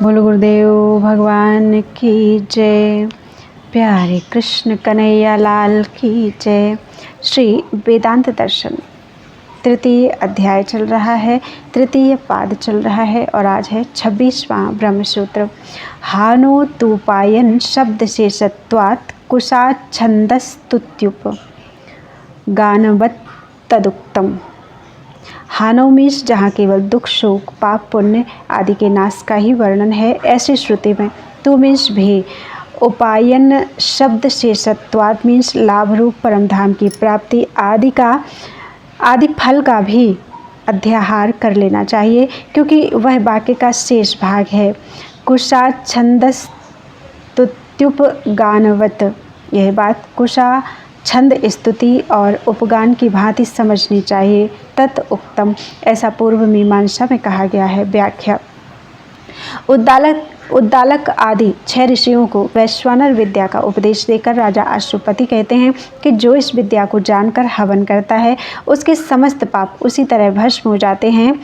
बोल गुरुदेव भगवान की जय। प्यारे कृष्ण कन्हैया लाल की जय। श्री वेदांत दर्शन तृतीय अध्याय चल रहा है, तृतीय पाद चल रहा है और आज है 26वां ब्रह्मसूत्र। हानो तूपायन शब्द शेषत्वात् कुशा छंदस्तुत्युप गानवत् तदुक्तम। हानो मीन्स जहाँ केवल दुख, शोक, पाप, पुण्य आदि के नाश का ही वर्णन है, ऐसी श्रुति में तू मीन्स भी उपायन शब्द शेषत्वात् मीन्स लाभ रूप परम धाम की प्राप्ति आदि फल का भी अध्याहार कर लेना चाहिए, क्योंकि वह वाक्य का शेष भाग है। कुशा छंदस तुत्युप गानवत, यह बात कुशा छंद स्तुति और उपगान की भांति समझनी चाहिए। तत् उक्तम, ऐसा पूर्व मीमांसा में कहा गया है। व्याख्या। उद्दालक आदि 6 ऋषियों को वैश्वानर विद्या का उपदेश देकर राजा अश्वपति कहते हैं कि जो इस विद्या को जानकर हवन करता है उसके समस्त पाप उसी तरह भस्म हो जाते हैं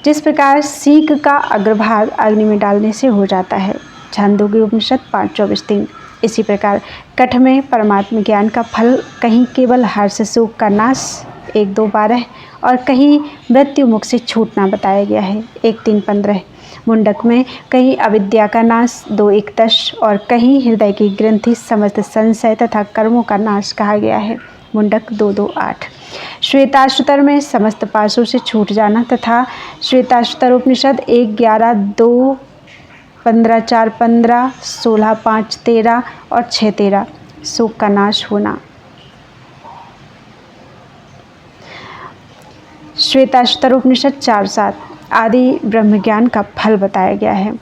जिस प्रकार सीक का अग्रभाग अग्नि में डालने से हो जाता है। छांदोग्य उपनिषद 5:24-3। इसी प्रकार कठ में परमात्म ज्ञान का फल कहीं केवल हर्ष सुख का नाश 1:2-12 और कहीं मृत्यु मुख से छूटना बताया गया है 1:3-15। मुंडक में कहीं अविद्या का नाश 2:1-10 और कहीं हृदय की ग्रंथि समस्त संशय तथा कर्मों का नाश कहा गया है मुंडक 2:2-8। श्वेताश्वतर में समस्त पाशों से छूट जाना तथा श्वेताश्वतर उपनिषद 1:11, 2:15-4-15, 16:5-13 और 6:13 शोक का नाश होना। श्वेताश्वतर उपनिषद 4:7 आदि ब्रह्म ज्ञान का फल बताया गया है।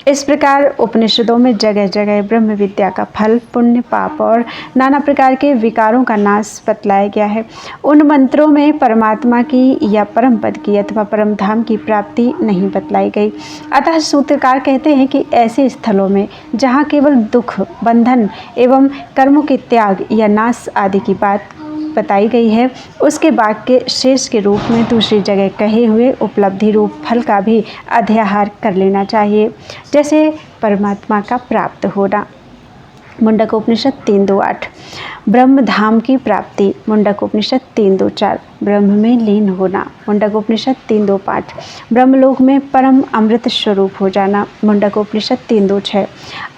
इस प्रकार उपनिषदों में जगह जगह ब्रह्म विद्या का फल, पुण्य, पाप और नाना प्रकार के विकारों का नाश बतलाया गया है। उन मंत्रों में परमात्मा की या परम पद की अथवा परम धाम की प्राप्ति नहीं बतलाई गई। अतः सूत्रकार कहते हैं कि ऐसे स्थलों में जहाँ केवल दुख, बंधन एवं कर्मों के त्याग या नाश आदि की बात बताई गई है, उसके वाक्य शेष के रूप में दूसरी जगह कहे हुए उपलब्धि रूप फल का भी अध्याहार कर लेना चाहिए, जैसे परमात्मा का प्राप्त होना। मुंडक उपनिषद 3:2-8। ब्रह्म धाम की प्राप्ति मुंडक उपनिषद 3:2-4। ब्रह्म में लीन होना मुंडक उपनिषद 3:2-5। ब्रह्मलोक में परम अमृत स्वरूप हो जाना मुंडक उपनिषद 3:2-6।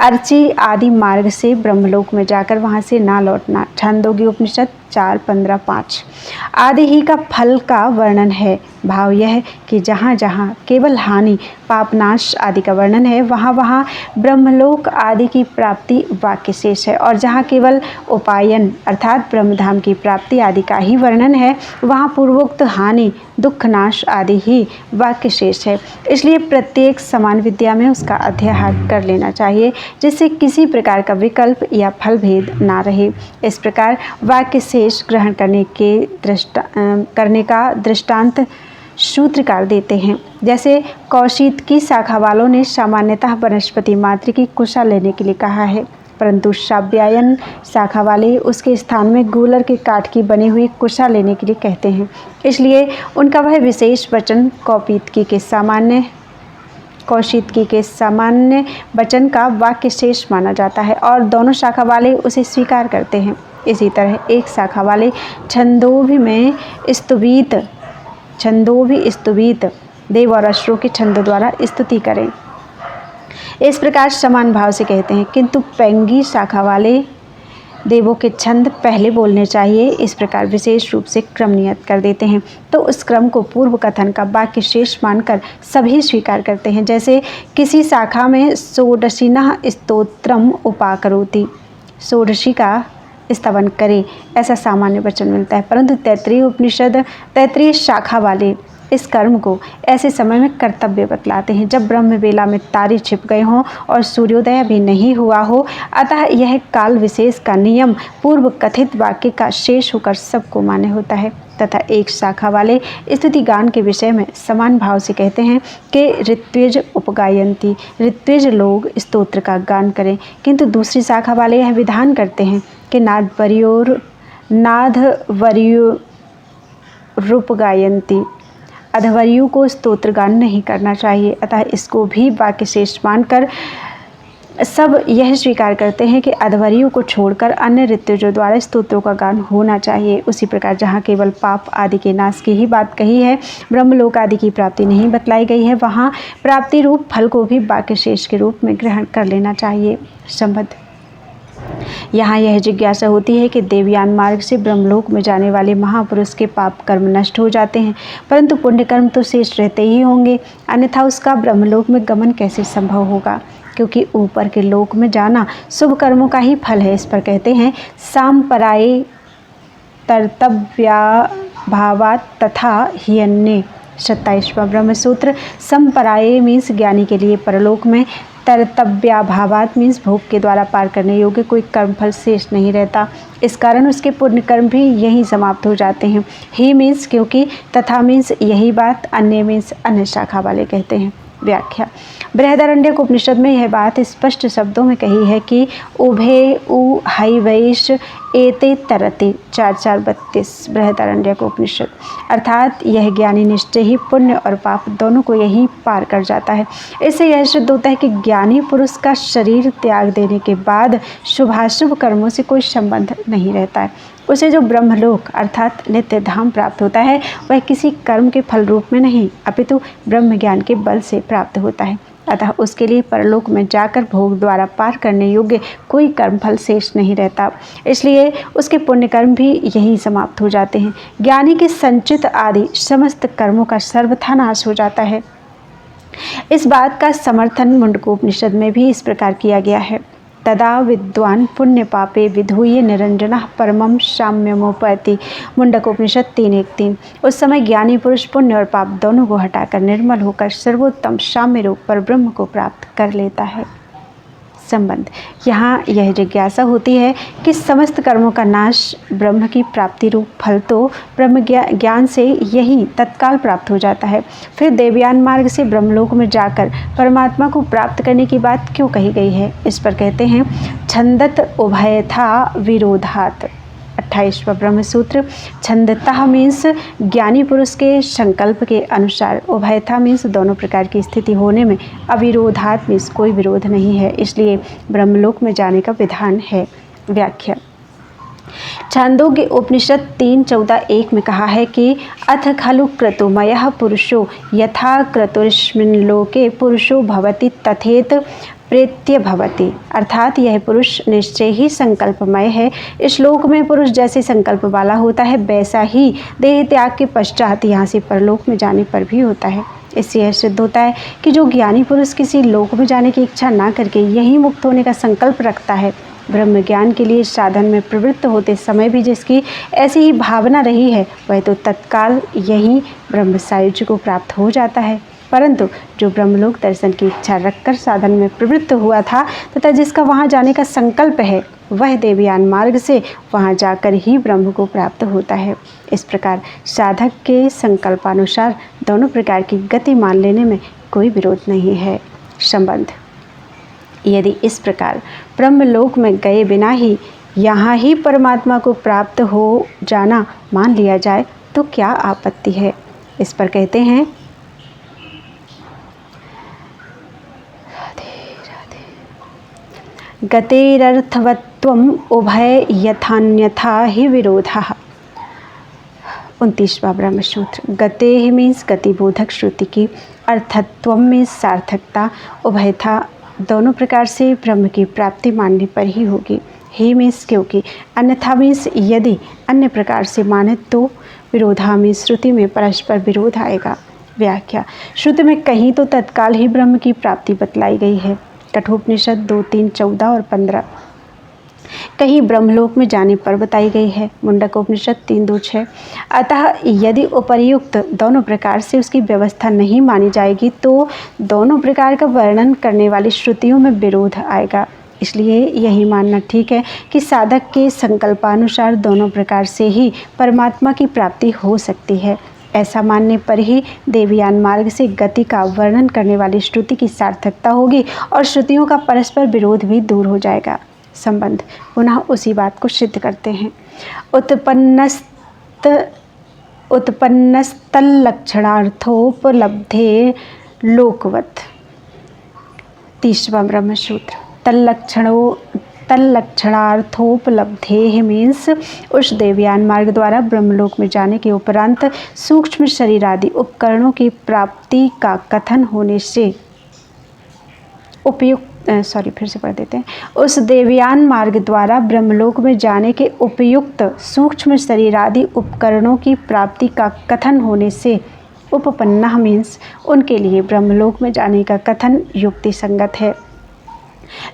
अर्ची आदि मार्ग से ब्रह्मलोक में जाकर वहां से ना लौटना छांदोग्य उपनिषद 4:15-5 आदि ही का फल का वर्णन है। भाव यह कि जहाँ जहाँ केवल हानि, पापनाश आदि का वर्णन है वहाँ ब्रह्मलोक आदि की प्राप्ति वाक्य शेष है, और जहाँ केवल उपायन अर्थात ब्रह्मधाम की प्राप्ति आदि का ही वर्णन है वहाँ पूर्वोक्त हानि, दुख, नाश आदि ही वाक्य शेष है। इसलिए प्रत्येक समान विद्या में उसका अध्याहार कर लेना चाहिए, जिससे किसी प्रकार का विकल्प या फल भेद ना रहे। इस प्रकार वाक्य शेष ग्रहण करने का दृष्टांत सूत्रकार देते हैं। जैसे कौशिक की शाखा वालों ने सामान्यतः वनस्पति मात्र की कुशा लेने के लिए कहा है, परंतु शाव्यायन शाखा वाले उसके स्थान में गूलर के काठ की बनी हुई कुशा लेने के लिए कहते हैं। इसलिए उनका वह विशेष वचन कौशिकी के सामान्य वचन का वाक्य शेष माना जाता है और दोनों शाखा वाले उसे स्वीकार करते हैं। इसी तरह एक शाखा वाले छंदोभी स्तुभित देव और असुरों के छंद द्वारा स्तुति करें, इस प्रकार समान भाव से कहते हैं, किंतु पैंगी शाखा वाले देवों के छंद पहले बोलने चाहिए, इस प्रकार विशेष रूप से क्रम नियत कर देते हैं। तो उस क्रम को पूर्व कथन का वाक्य शेष मानकर सभी स्वीकार करते हैं। जैसे किसी शाखा में षोडशिनः स्तोत्रम उपाकरोति, षोडशी का स्तवन करे, ऐसा सामान्य वचन मिलता है, परंतु तैत्रीय शाखा वाले इस कर्म को ऐसे समय में कर्तव्य बतलाते हैं जब ब्रह्म वेला में तारे छिप गए हों और सूर्योदय भी नहीं हुआ हो। अतः यह काल विशेष का नियम पूर्व कथित वाक्य का शेष होकर सबको मान्य होता है। तथा एक शाखा वाले स्तुति गान के विषय में समान भाव से कहते हैं कि ऋत्विज उपगायंती, ऋत्विज लोग स्तोत्र का गान करें, किंतु दूसरी शाखा वाले यह विधान करते हैं कि नादवर्योरूपगायंती अध्वर्यु को स्तोत्रगान नहीं करना चाहिए। अतः इसको भी वाक्य शेष मानकर सब यह स्वीकार करते हैं कि अध्वर्यु को छोड़कर अन्य ऋतुजों द्वारा स्तोत्रों का गान होना चाहिए। उसी प्रकार जहाँ केवल पाप आदि के नाश की ही बात कही है, ब्रह्मलोक आदि की प्राप्ति नहीं बतलाई गई है, वहाँ प्राप्ति रूप फल को भी वाक्य शेष के रूप में ग्रहण कर लेना चाहिए। संबंध यहाँ यह जिज्ञासा होती है कि देवयान मार्ग से ब्रह्मलोक में जाने वाले महापुरुष के पाप कर्म नष्ट हो जाते हैं, परंतु पुण्य कर्म तो शेष रहते ही होंगे, अन्यथा उसका ब्रह्मलोक में गमन कैसे संभव होगा, क्योंकि ऊपर के लोक में जाना शुभ कर्मों का ही फल है। इस पर कहते हैं सांपराये तर्तव्याभावात् तथा ही अन्य। 27वां ब्रह्मसूत्र। संपराये मीन्स ज्ञानी के लिए परलोक में, कर्तव्याभावात् मीन्स भोग के द्वारा पार करने योग्य कोई कर्मफल शेष नहीं रहता, इस कारण उसके पुण्य कर्म भी यहीं समाप्त हो जाते हैं। ही मीन्स क्योंकि, तथा मीन्स यही बात, अन्य मीन्स अन्य शाखा वाले कहते हैं। व्याख्या। बृहदारण्यक उपनिषद में यह बात स्पष्ट शब्दों में कही है कि उभे उ हैवैष एते तरते 4:32 बृहदारण्यक उपनिषद, अर्थात यह ज्ञानी निश्चय ही पुण्य और पाप दोनों को यही पार कर जाता है। इससे यह सिद्ध होता है कि ज्ञानी पुरुष का शरीर त्याग देने के बाद शुभाशुभ कर्मों से कोई संबंध नहीं रहता है। उसे जो ब्रह्मलोक अर्थात नित्य धाम प्राप्त होता है वह किसी कर्म के फल रूप में नहीं अपितु ब्रह्म ज्ञान के बल से प्राप्त होता है। अतः उसके लिए परलोक में जाकर भोग द्वारा पार करने योग्य कोई कर्मफल शेष नहीं रहता, इसलिए उसके पुण्य कर्म भी यहीं समाप्त हो जाते हैं। ज्ञानी के संचित आदि समस्त कर्मों का सर्वथा नाश हो जाता है। इस बात का समर्थन मुंडकोपनिषद में भी इस प्रकार किया गया है। तदा विद्वान पुण्य पापे विधूय निरंजनः परमं साम्यमुपैति। मुंडकोपनिषद 3:1-3। उस समय ज्ञानी पुरुष पुण्य और पाप दोनों को हटाकर निर्मल होकर सर्वोत्तम साम्य रूप पर ब्रह्म को प्राप्त कर लेता है। संबंध। यहाँ यह जिज्ञासा होती है कि समस्त कर्मों का नाश ब्रह्म की प्राप्ति रूप फल तो ब्रह्म ज्ञान से यही तत्काल प्राप्त हो जाता है, फिर देवयान मार्ग से ब्रह्मलोक में जाकर परमात्मा को प्राप्त करने की बात क्यों कही गई है। इस पर कहते हैं छंदत उभयथा विरोधात्। 28वां ब्रह्मसूत्र। छंदतः मीन्स ज्ञानी पुरुष के संकल्प के अनुसार, उभयथा मीन्स दोनों प्रकार की स्थिति होने में, अविरोधात् मीन्स कोई विरोध नहीं है, इसलिए ब्रह्मलोक में जाने का विधान है। व्याख्या। छांदोग्य उपनिषद 3:14-1 में कहा है कि अथ खलु क्रतुमयः पुरुषो यथा क्रतुरस्मिन् लोके पुरुषो भवति तथेत प्रेत्य भवति, अर्थात यह पुरुष निश्चय ही संकल्पमय है। इस श्लोक में पुरुष जैसे संकल्प वाला होता है वैसा ही देह त्याग के पश्चात यहाँ से परलोक में जाने पर भी होता है। इससे यह सिद्ध होता है कि जो ज्ञानी पुरुष किसी लोक में जाने की इच्छा ना करके यहीं मुक्त होने का संकल्प रखता है, ब्रह्म ज्ञान के लिए साधन में प्रवृत्त होते समय भी जिसकी ऐसी ही भावना रही है, वह तो तत्काल यहीं ब्रह्म सायुज्य को प्राप्त हो जाता है। परंतु जो ब्रह्मलोक दर्शन की इच्छा रखकर साधन में प्रवृत्त हुआ था तथा जिसका वहाँ जाने का संकल्प है, वह देवयान मार्ग से वहाँ जाकर ही ब्रह्म को प्राप्त होता है। इस प्रकार साधक के संकल्पानुसार दोनों प्रकार की गति मान लेने में कोई विरोध नहीं है। संबंध। यदि इस प्रकार ब्रह्मलोक में गए बिना ही यहाँ ही परमात्मा को प्राप्त हो जाना मान लिया जाए तो क्या आपत्ति है। इस पर कहते हैं गतेरर्थवत्वम् उभय यथान्यथा ही विरोधः। 29वां ब्रह्मसूत्र। गते मीन्स गतिबोधक श्रुति की, अर्थत्व में सार्थकता, उभयथा दोनों प्रकार से ब्रह्म की प्राप्ति मानने पर ही होगी। ही मीन्स क्योंकि, अन्यथा मीन्स यदि अन्य प्रकार से माने तो, विरोधा मीन्स श्रुति में परस्पर विरोध आएगा। व्याख्या। श्रुति में कहीं तो तत्काल ही ब्रह्म की प्राप्ति बतलाई गई है, कठोपनिषद 2:3-14 और 15। कहीं ब्रह्मलोक में जाने पर बताई गई है, मुंडकोपनिषद 3:2-6। अतः यदि उपर्युक्त दोनों प्रकार से उसकी व्यवस्था नहीं मानी जाएगी तो दोनों प्रकार का वर्णन करने वाली श्रुतियों में विरोध आएगा। इसलिए यही मानना ठीक है कि साधक के संकल्पानुसार दोनों प्रकार से ही परमात्मा की प्राप्ति हो सकती है। ऐसा मानने पर ही देवयान मार्ग से गति का वर्णन करने वाली श्रुति की सार्थकता होगी और श्रुतियों का परस्पर विरोध भी दूर हो जाएगा। संबंध। पुनः उसी बात को सिद्ध करते हैं। उत्पन्नस्तल्लक्षणार्थोपलब्धे लोकवत्। 30वां ब्रह्मसूत्र। तल्लक्षणार्थोपलब्धे मीन्स उस देवयान मार्ग द्वारा ब्रह्मलोक में जाने के उपरांत सूक्ष्म शरीर आदि उपकरणों की प्राप्ति का कथन होने से उस देवयान मार्ग द्वारा ब्रह्मलोक में जाने के उपयुक्त सूक्ष्म शरीर आदि उपकरणों की प्राप्ति का कथन होने से उपपन्ना मीन्स उनके लिए ब्रह्मलोक में जाने का कथन युक्ति संगत है।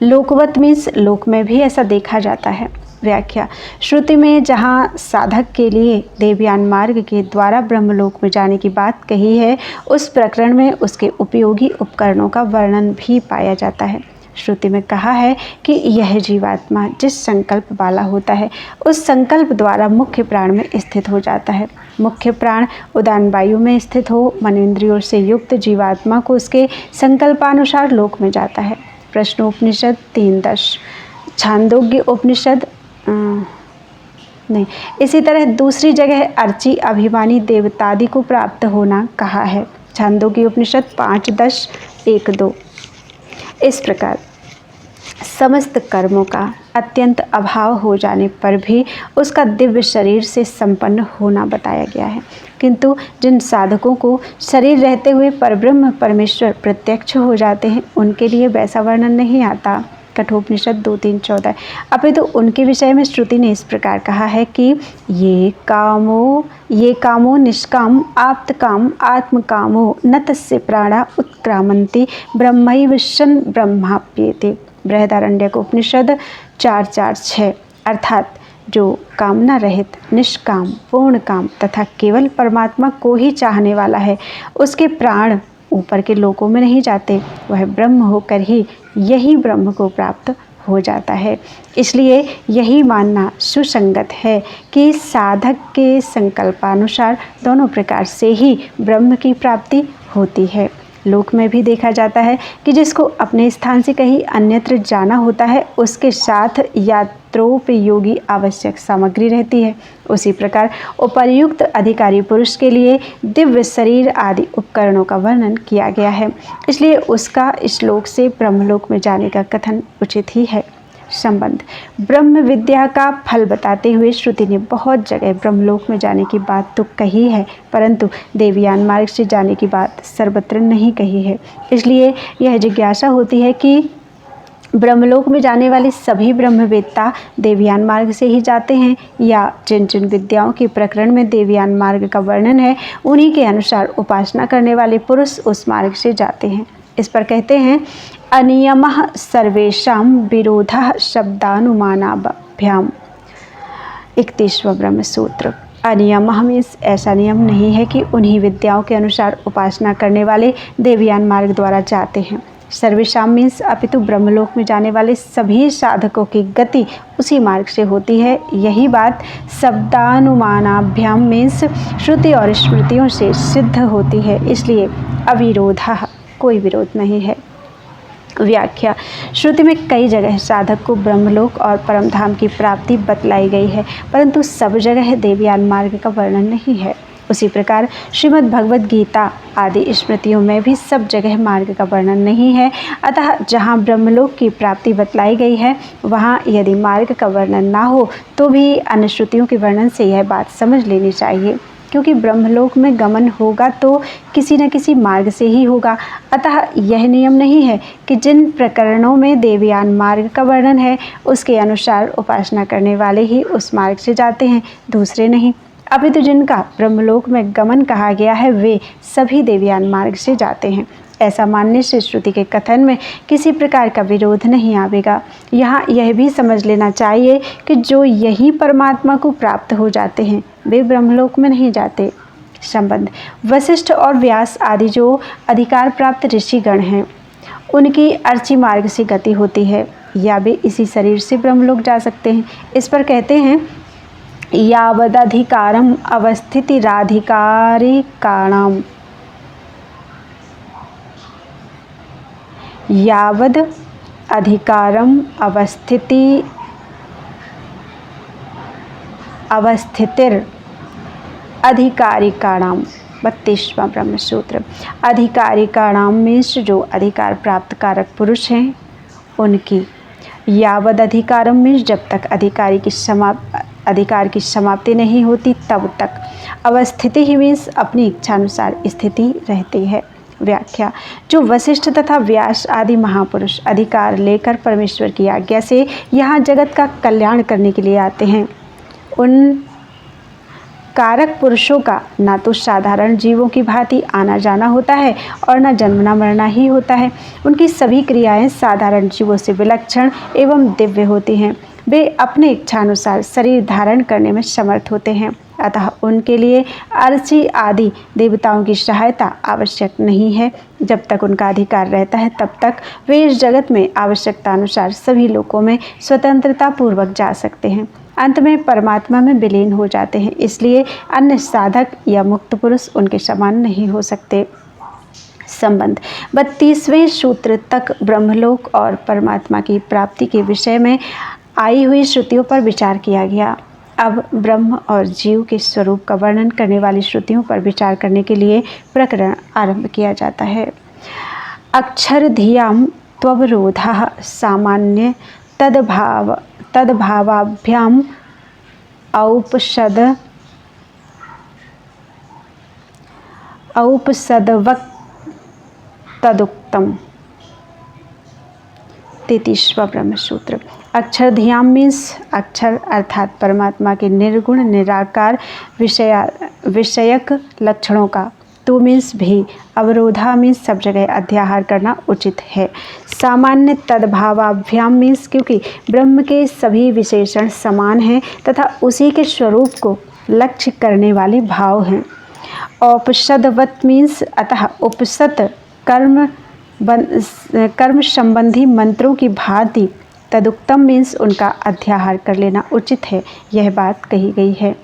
लोकवत मीन्स लोक में भी ऐसा देखा जाता है। व्याख्या। श्रुति में जहाँ साधक के लिए देवयान मार्ग के द्वारा ब्रह्मलोक में जाने की बात कही है, उस प्रकरण में उसके उपयोगी उपकरणों का वर्णन भी पाया जाता है। श्रुति में कहा है कि यह जीवात्मा जिस संकल्प वाला होता है, उस संकल्प द्वारा मुख्य प्राण में स्थित हो जाता है। मुख्य प्राण उदान वायु में स्थित हो मनोइंद्रियों से युक्त जीवात्मा को उसके संकल्पानुसार लोक में जाता है। प्रश्नोपनिषद 3:10। छांदोग्य उपनिषद नहीं, इसी तरह दूसरी जगह अर्ची अभिमानी देवतादि को प्राप्त होना कहा है। छांदोग्य उपनिषद 5:10, 1-2। इस प्रकार समस्त कर्मों का अत्यंत अभाव हो जाने पर भी उसका दिव्य शरीर से संपन्न होना बताया गया है। किंतु जिन साधकों को शरीर रहते हुए परब्रह्म परमेश्वर प्रत्यक्ष हो जाते हैं, उनके लिए वैसा वर्णन नहीं आता। कठोपनिषद 2:3-14। अपितु उनके विषय में श्रुति ने इस प्रकार कहा है कि ये कामो निष्काम आप्तकाम आत्मकामो न तस्य प्राणा उत्क्रामन्ति ब्रह्मैव शन ब्रह्माप्येते। बृहदारण्यक उपनिषद 4:4-6। अर्थात जो कामना रहित, निष्काम, पूर्ण काम तथा केवल परमात्मा को ही चाहने वाला है, उसके प्राण ऊपर के लोकों में नहीं जाते, वह ब्रह्म होकर ही यही ब्रह्म को प्राप्त हो जाता है। इसलिए यही मानना सुसंगत है कि साधक के संकल्पानुसार दोनों प्रकार से ही ब्रह्म की प्राप्ति होती है। लोक में भी देखा जाता है कि जिसको अपने स्थान से कहीं अन्यत्र जाना होता है, उसके साथ यात्रोपयोगी आवश्यक सामग्री रहती है। उसी प्रकार उपर्युक्त अधिकारी पुरुष के लिए दिव्य शरीर आदि उपकरणों का वर्णन किया गया है, इसलिए उसका इस लोक से ब्रह्मलोक में जाने का कथन उचित ही है। संबंध। ब्रह्म विद्या का फल बताते हुए श्रुति ने बहुत जगह ब्रह्मलोक में जाने की बात तो कही है, परंतु देवयान मार्ग से जाने की बात सर्वत्र नहीं कही है। इसलिए यह जिज्ञासा होती है कि ब्रह्मलोक में जाने वाले सभी ब्रह्मवेत्ता देवयान मार्ग से ही जाते हैं, या जिन जिन विद्याओं के प्रकरण में देवयान मार्ग का वर्णन है, उन्हीं के अनुसार उपासना करने वाले पुरुष उस मार्ग से जाते हैं। इस पर कहते हैं, अनियमः सर्वेषां विरोधः शब्दानुमानाभ्याम। 31वां ब्रह्मसूत्र। अनियमः मीन्स ऐसा नियम नहीं है कि उन्हीं विद्याओं के अनुसार उपासना करने वाले देवयान मार्ग द्वारा जाते हैं। सर्वेषां मीन्स अपितु ब्रह्मलोक में जाने वाले सभी साधकों की गति उसी मार्ग से होती है। यही बात शब्दानुमानाभ्याम मीन्स श्रुति और स्मृतियों से सिद्ध होती है, इसलिए अविरोधः कोई विरोध नहीं है। व्याख्या। श्रुति में कई जगह साधक को ब्रह्मलोक और परमधाम की प्राप्ति बतलाई गई है, परंतु सब जगह देवयान मार्ग का वर्णन नहीं है। उसी प्रकार श्रीमद् भगवद गीता आदि स्मृतियों में भी सब जगह मार्ग का वर्णन नहीं है। अतः जहाँ ब्रह्मलोक की प्राप्ति बतलाई गई है, वहाँ यदि मार्ग का वर्णन ना हो तो भी अन्य श्रुतियों के वर्णन से यह बात समझ लेनी चाहिए, क्योंकि ब्रह्मलोक में गमन होगा तो किसी न किसी मार्ग से ही होगा। अतः यह नियम नहीं है कि जिन प्रकरणों में देवयान मार्ग का वर्णन है, उसके अनुसार उपासना करने वाले ही उस मार्ग से जाते हैं, दूसरे नहीं। अभी तो जिनका ब्रह्मलोक में गमन कहा गया है, वे सभी देवयान मार्ग से जाते हैं। ऐसा मानने से श्रुति के कथन में किसी प्रकार का विरोध नहीं आवेगा। यहाँ यह भी समझ लेना चाहिए कि जो यही परमात्मा को प्राप्त हो जाते हैं, वे ब्रह्मलोक में नहीं जाते। संबंध। वशिष्ठ और व्यास आदि जो अधिकार प्राप्त ऋषिगण हैं, उनकी अर्ची मार्ग से गति होती है, या वे इसी शरीर से ब्रह्मलोक जा सकते हैं। इस पर कहते हैं, यावदधिकारम अवस्थितिराधिकारिकाणाम। यावद अधिकारम अवस्थितिर अधिकारिकाणाम 32वां ब्रह्म सूत्र। अधिकारिकाणाम मीन्स जो अधिकार प्राप्त कारक पुरुष हैं उनकी। यावद अधिकारम मीन्स जब तक अधिकार की समाप्ति नहीं होती तब तक। अवस्थिति ही मीन्स अपनी इच्छानुसार स्थिति रहती है। व्याख्या। जो वशिष्ठ तथा व्यास आदि महापुरुष अधिकार लेकर परमेश्वर की आज्ञा से यहाँ जगत का कल्याण करने के लिए आते हैं, उन कारक पुरुषों का ना तो साधारण जीवों की भांति आना जाना होता है और न जन्मना मरना ही होता है। उनकी सभी क्रियाएं साधारण जीवों से विलक्षण एवं दिव्य होती हैं। वे अपने इच्छानुसार शरीर धारण करने में समर्थ होते हैं, अतः उनके लिए अर्ची आदि देवताओं की सहायता आवश्यक नहीं है। जब तक उनका अधिकार रहता है तब तक वे इस जगत में आवश्यकता अनुसार सभी लोकों में स्वतंत्रता पूर्वक जा सकते हैं। अंत में परमात्मा में विलीन हो जाते हैं, इसलिए अन्य साधक या मुक्त पुरुष उनके समान नहीं हो सकते। संबंध। 32वें सूत्र तक ब्रह्मलोक और परमात्मा की प्राप्ति के विषय में आई हुई श्रुतियों पर विचार किया गया। अब ब्रह्म और जीव के स्वरूप का वर्णन करने वाली श्रुतियों पर विचार करने के लिए प्रकरण आरंभ किया जाता है। अक्षर धियाम त्ववरोधः सामान्य तद्भावाभ्याम औपसदवक् तदुक्तम। 33वां ब्रह्म सूत्र। अक्षर धियाम मीन्स अक्षर अर्थात परमात्मा के निर्गुण निराकार विषयक लक्षणों का। तो मीन्स भी। अवरोधा मीन्स सब जगह अध्याहार करना उचित है। सामान्य तद्भावाभ्याम मीन्स क्योंकि ब्रह्म के सभी विशेषण समान हैं तथा उसी के स्वरूप को लक्ष्य करने वाले भाव हैं। औपसदवत मीन्स अतः उपसत कर्म संबंधी मंत्रों की भांति तदुक्तम मीन्स उनका अध्याहार कर लेना उचित है, यह बात कही गई है।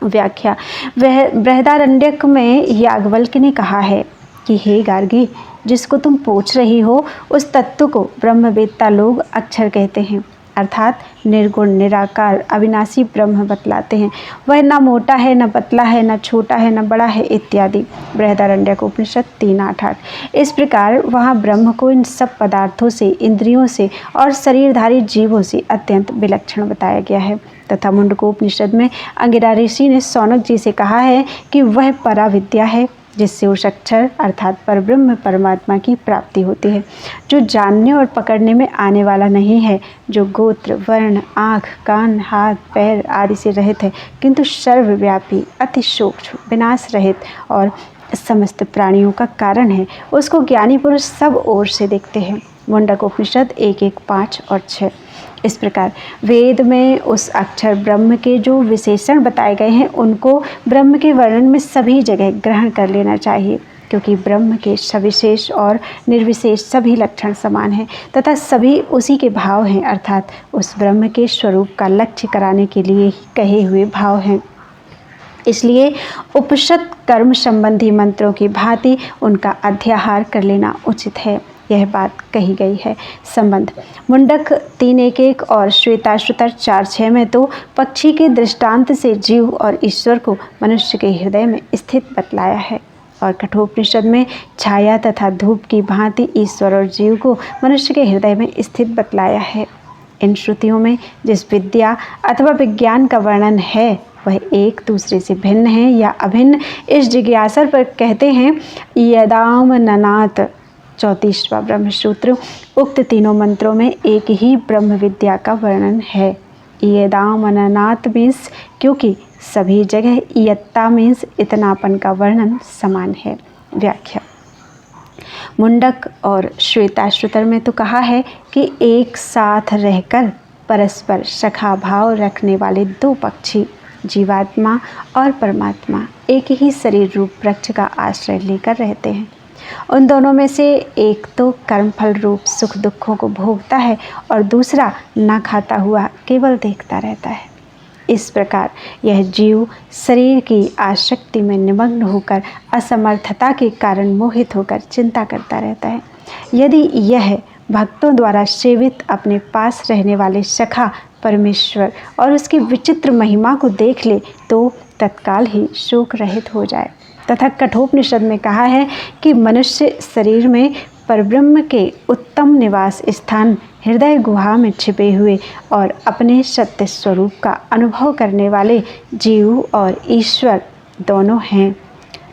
व्याख्या। वह बृहदारण्यक में याज्ञवल्क्य ने कहा है कि हे गार्गी, जिसको तुम पूछ रही हो उस तत्व को ब्रह्मवेत्ता लोग अक्षर कहते हैं, अर्थात निर्गुण निराकार अविनाशी ब्रह्म बतलाते हैं। वह न मोटा है, न पतला है, न छोटा है, न बड़ा है इत्यादि। बृहदारण्यक उपनिषद 3:8। इस प्रकार वहाँ ब्रह्म को इन सब पदार्थों से, इंद्रियों से और शरीरधारी जीवों से अत्यंत विलक्षण बताया गया है। तथा मुंडकोपनिषद में अंगिरा ऋषि ने शौनक जी से कहा है कि वह पराविद्या है जिससे उस अक्षर अर्थात परब्रह्म परमात्मा की प्राप्ति होती है, जो जानने और पकड़ने में आने वाला नहीं है, जो गोत्र वर्ण आँख कान हाथ पैर आदि से रहित है, किंतु सर्वव्यापी अति सूक्ष्म विनाश रहित और समस्त प्राणियों का कारण है। उसको ज्ञानी पुरुष सब ओर से देखते हैं। मुंडकोपनिषद 1:1, 5 और 6। इस प्रकार वेद में उस अक्षर ब्रह्म के जो विशेषण बताए गए हैं उनको ब्रह्म के वर्णन में सभी जगह ग्रहण कर लेना चाहिए, क्योंकि ब्रह्म के सविशेष और निर्विशेष सभी लक्षण समान हैं तथा सभी उसी के भाव हैं, अर्थात उस ब्रह्म के स्वरूप का लक्ष्य कराने के लिए ही कहे हुए भाव हैं। इसलिए उपनिषद कर्म संबंधी मंत्रों की भांति उनका अध्याहार कर लेना उचित है, यह बात कही गई है। संबंध। मुंडक 3:1 और श्वेताश्वतर 4:6 में तो पक्षी के दृष्टांत से जीव और ईश्वर को मनुष्य के हृदय में स्थित बतलाया है, और कठोपनिषद में छाया तथा धूप की भांति ईश्वर और जीव को मनुष्य के हृदय में स्थित बतलाया है। इन श्रुतियों में जिस विद्या अथवा विज्ञान का वर्णन है वह एक दूसरे से भिन्न है या अभिन्न, इस जिज्ञासा पर कहते हैं यदाम ननात। 34वां ब्रह्म सूत्र। उक्त तीनों मंत्रों में एक ही ब्रह्म विद्या का वर्णन है। यदाम ननात मीन्स क्योंकि सभी जगह इयत्ता मीन्स इतनापन का वर्णन समान है। व्याख्या। मुंडक और श्वेताश्वतर में तो कहा है कि एक साथ रहकर परस्पर सखा भाव रखने वाले दो पक्षी जीवात्मा और परमात्मा एक ही शरीर रूप वृक्ष का आश्रय लेकर रहते हैं। उन दोनों में से एक तो कर्मफल रूप सुख दुखों को भोगता है और दूसरा ना खाता हुआ केवल देखता रहता है। इस प्रकार यह जीव शरीर की आसक्ति में निमग्न होकर असमर्थता के कारण मोहित होकर चिंता करता रहता है। यदि यह भक्तों द्वारा सेवित अपने पास रहने वाले सखा परमेश्वर और उसकी विचित्र महिमा को देख ले तो तत्काल ही शोक रहित हो जाए। तथा कठोपनिषद में कहा है कि मनुष्य शरीर में परब्रह्म के उत्तम निवास स्थान हृदय गुहा में छिपे हुए और अपने सत्य स्वरूप का अनुभव करने वाले जीव और ईश्वर दोनों हैं,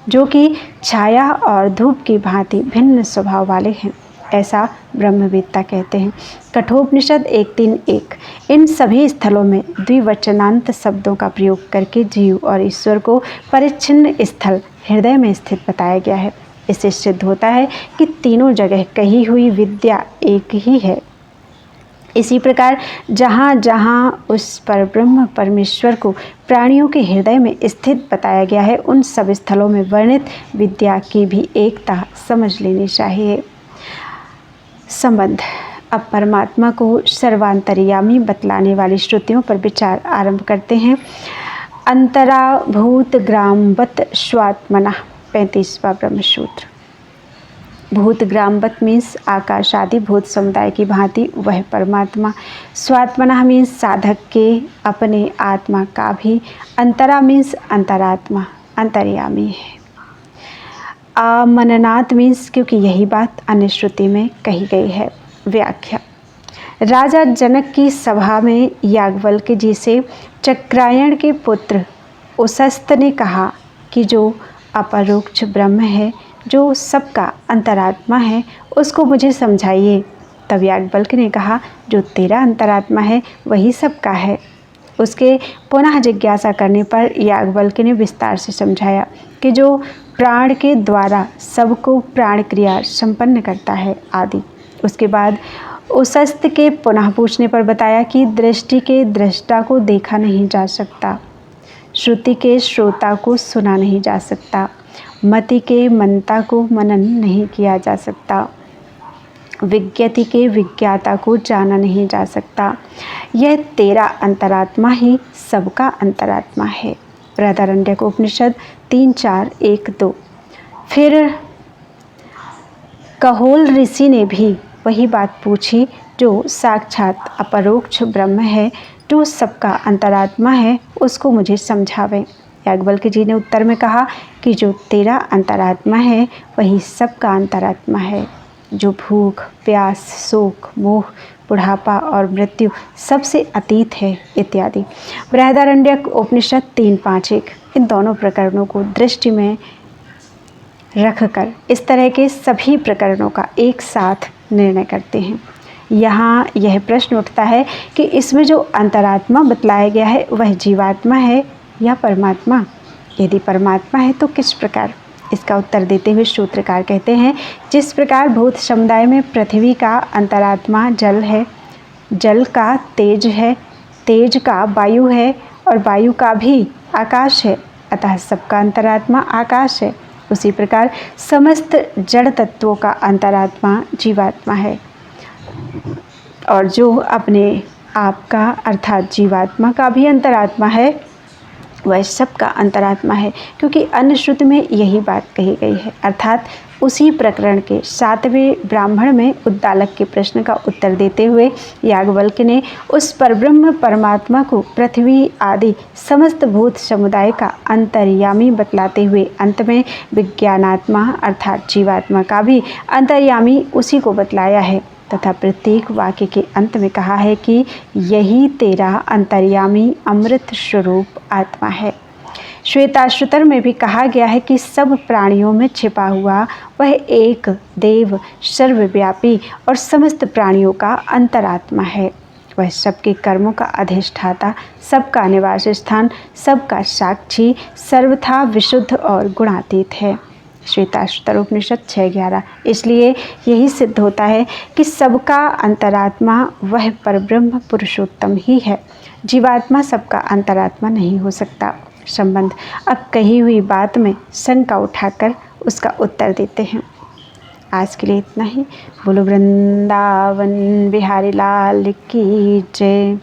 जो कि छाया और धूप की भांति भिन्न स्वभाव वाले हैं, ऐसा ब्रह्मवेत्ता कहते हैं। कठोपनिषद 1.3.1। इन सभी स्थलों में द्विवचनांत शब्दों का प्रयोग करके जीव और ईश्वर को परिच्छिन्न स्थल हृदय में स्थित बताया गया है। इससे सिद्ध होता है कि तीनों जगह कही हुई विद्या एक ही है। इसी प्रकार जहाँ जहाँ उस परब्रह्म परमेश्वर को प्राणियों के हृदय में स्थित बताया गया है, उन सब स्थलों में वर्णित विद्या की भी एकता समझ लेनी चाहिए। संबंध। अब परमात्मा को सर्वांतर्यामी बतलाने वाली श्रुतियों पर विचार आरंभ करते हैं। अंतराभूत ग्रामवत स्वात्मना 35वां ब्रह्मसूत्र। भूत ग्रामवत मीन्स आकाश आदि भूत समुदाय की भांति वह परमात्मा। स्वात्मना मीन्स साधक के अपने आत्मा का भी। अंतरा मीन्स अंतरात्मा, अंतर्यामी है। मननात् मीन्स क्योंकि यही बात अन्य श्रुति में कही गई है। व्याख्या। राजा जनक की सभा में याज्ञवल्क्य जी से चक्रायण के पुत्र उशस्त ने कहा कि जो अपरोक्ष ब्रह्म है, जो सबका अंतरात्मा है, उसको मुझे समझाइए। तब याज्ञवल्क्य ने कहा, जो तेरा अंतरात्मा है वही सबका है। उसके पुनः जिज्ञासा करने पर याज्ञवल्क्य ने विस्तार से समझाया कि जो प्राण के द्वारा सबको प्राण क्रिया संपन्न करता है आदि। उसके बाद उशस्त के पुनः पूछने पर बताया कि दृष्टि के दृष्टा को देखा नहीं जा सकता, श्रुति के श्रोता को सुना नहीं जा सकता, मति के मनता को मनन नहीं किया जा सकता, विज्ञति के विज्ञाता को जाना नहीं जा सकता। यह तेरा अंतरात्मा ही सबका अंतरात्मा है। बृहदारण्यक उपनिषद 3.4.1.2। फिर कहोल ऋषि ने भी वही बात पूछी, जो साक्षात अपरोक्ष ब्रह्म है, जो सबका अंतरात्मा है, उसको मुझे समझावे। याज्ञवल्क्य जी ने उत्तर में कहा कि जो तेरा अंतरात्मा है वही सबका अंतरात्मा है, जो भूख, प्यास, शोक, मोह, बुढ़ापा और मृत्यु सबसे अतीत है इत्यादि। बृहदारण्यक उपनिषद 3.5.1। इन दोनों प्रकरणों को दृष्टि में रखकर इस तरह के सभी प्रकरणों का एक साथ निर्णय करते हैं। यहाँ यह प्रश्न उठता है कि इसमें जो अंतरात्मा बतलाया गया है वह जीवात्मा है या परमात्मा? यदि परमात्मा है तो किस प्रकार? इसका उत्तर देते हुए सूत्रकार कहते हैं, जिस प्रकार भूत समुदाय में पृथ्वी का अंतरात्मा जल है, जल का तेज है, तेज का वायु है और वायु का भी आकाश है, अतः सबका अंतरात्मा आकाश है। उसी प्रकार समस्त जड़ तत्वों का अंतरात्मा जीवात्मा है, और जो अपने आप का अर्थात जीवात्मा का भी अंतरात्मा है वह सबका अंतरात्मा है, क्योंकि अन्य श्रुति में यही बात कही गई है। अर्थात उसी प्रकरण के 7वें ब्राह्मण में उद्दालक के प्रश्न का उत्तर देते हुए याज्ञवल्क्य ने उस परब्रह्म परमात्मा को पृथ्वी आदि समस्त भूत समुदाय का अंतर्यामी बतलाते हुए अंत में विज्ञानात्मा अर्थात जीवात्मा का भी अंतर्यामी उसी को बतलाया है, तथा प्रत्येक वाक्य के अंत में कहा है कि यही तेरा अंतर्यामी अमृत स्वरूप आत्मा है। श्वेताश्वतर में भी कहा गया है कि सब प्राणियों में छिपा हुआ वह एक देव सर्वव्यापी और समस्त प्राणियों का अंतरात्मा है। वह सबके कर्मों का अधिष्ठाता, सबका निवास स्थान, सबका साक्षी, सर्वथा विशुद्ध और गुणातीत है। श्वेताश्वतर उपनिषद 6.11। इसलिए यही सिद्ध होता है कि सबका अंतरात्मा वह परब्रह्म पुरुषोत्तम ही है। जीवात्मा सबका अंतरात्मा नहीं हो सकता। संबंध। अब कही हुई बात में शंका उठाकर उसका उत्तर देते हैं। आज के लिए इतना ही। बोलो वृंदावन बिहारी लाल की जय।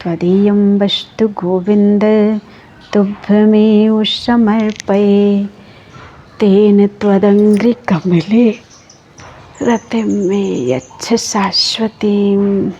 त्वदीयं वस्तु गोविंद तुभ्यमेव समर्पये, तेन त्वदङ्घ्रिकमले रतिं मे यच्छ शाश्वतीम्।